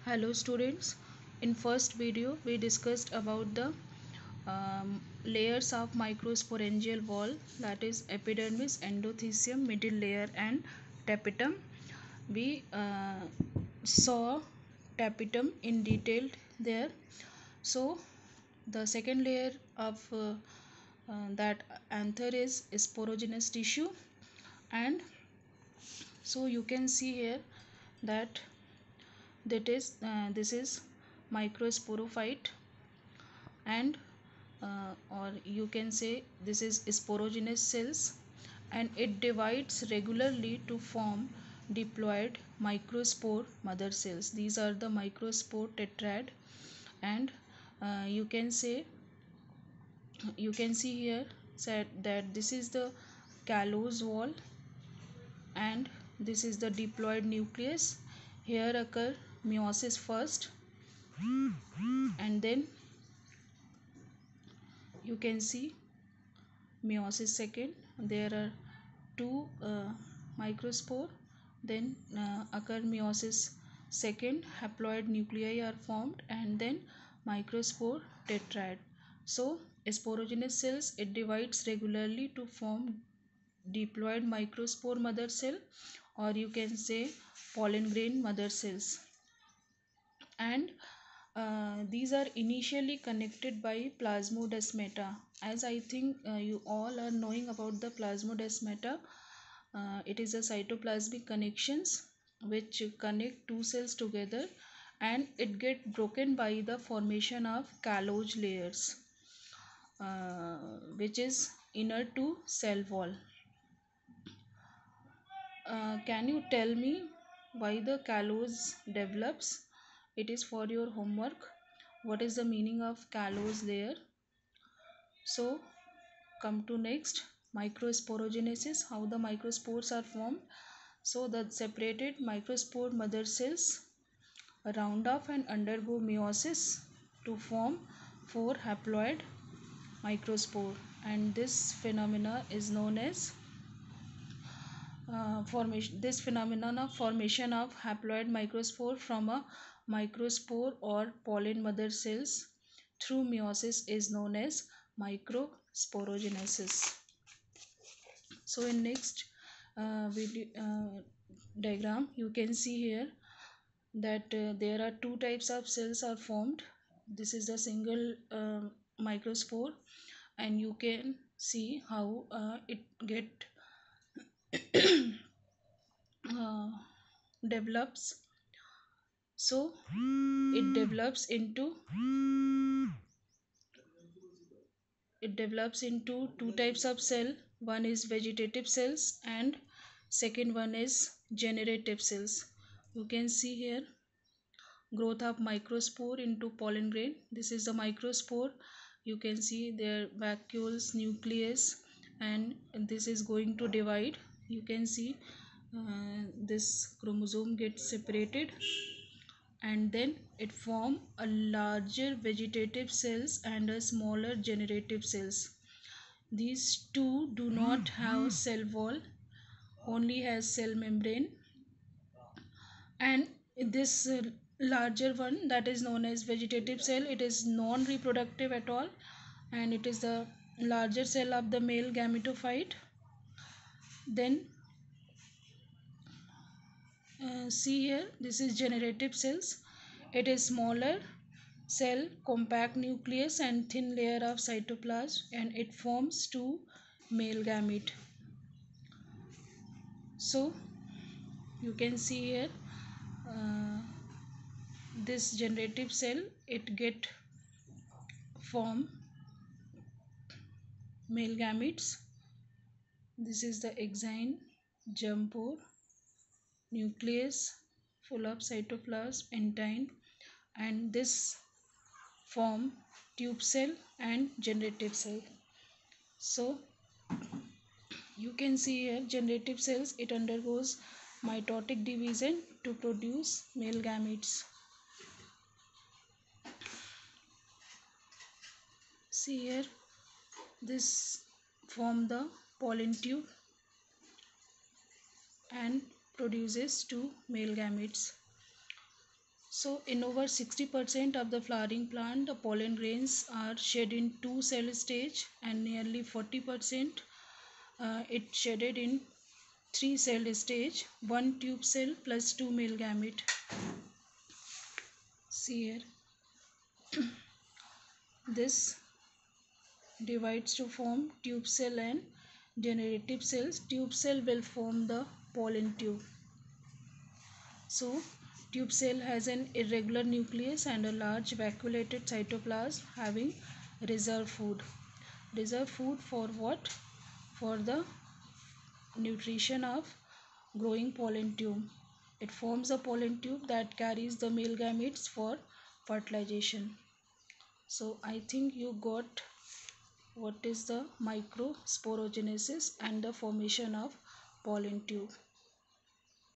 Hello students, in first video we discussed about the layers of microsporangial wall, that is epidermis, endothelium, middle layer and tapetum. We saw tapetum in detail there. So the second layer of that anther is sporogenous tissue, and so you can see here that this is microsporophyte, and or you can say this is sporogenous cells, and it divides regularly to form diploid microspore mother cells. These are the microspore tetrad, and you can say you can see here said that this is the callose wall and this is the diploid nucleus. Here occur meiosis first, and then you can see meiosis second. There are two microspore, then occur meiosis second, haploid nuclei are formed, and then microspore tetrad. So sporogenous cells, it divides regularly to form diploid microspore mother cell, or you can say pollen grain mother cells, and these are initially connected by plasmodesmata. As I think you all are knowing about the plasmodesmata, it is a cytoplasmic connections which connect two cells together, and it get broken by the formation of callose layers, which is inner to cell wall. Can you tell me why the callose develops? It is for your homework. What is the meaning of callose layer? So come to next, microsporogenesis, how the microspores are formed. So the separated microspore mother cells round off and undergo meiosis to form four haploid microspore, and this phenomena is known as this phenomenon of formation of haploid microspore from a microspore or pollen mother cells through meiosis is known as microsporogenesis. So in next diagram you can see here that there are two types of cells are formed. This is the single microspore, and you can see how it get develops. So it develops into two types of cell. One is vegetative cells and second one is generative cells. You can see here growth of microspore into pollen grain. This is the microspore. You can see their vacuoles, nucleus, and this is going to divide. You can see this chromosome gets separated, and then it form a larger vegetative cells and a smaller generative cells. These two do not have cell wall, only has cell membrane, and this larger one, that is known as vegetative cell, it is non-reproductive at all, and it is the larger cell of the male gametophyte. Then see here, this is generative cells. It is smaller cell, compact nucleus and thin layer of cytoplasm, and it forms two male gamete. So you can see here this generative cell, it get form male gametes. This is the exine, germ pore, nucleus full of cytoplasm, intine, and this form tube cell and generative cell. So you can see here generative cells, it undergoes mitotic division to produce male gametes. See here, this form the pollen tube and produces two male gametes. So in over 60% of the flowering plant, the pollen grains are shed in two cell stage, and nearly 40% it shedded in three cell stage, one tube cell plus two male gamete. See here, this divides to form tube cell and generative cells. Tube cell will form the pollen tube. So tube cell has an irregular nucleus and a large vacuolated cytoplasm having reserve food. Reserve food for what? For the nutrition of growing pollen tube. It forms a pollen tube that carries the male gametes for fertilization. So I think you got what is the microsporogenesis and the formation of pollen tube.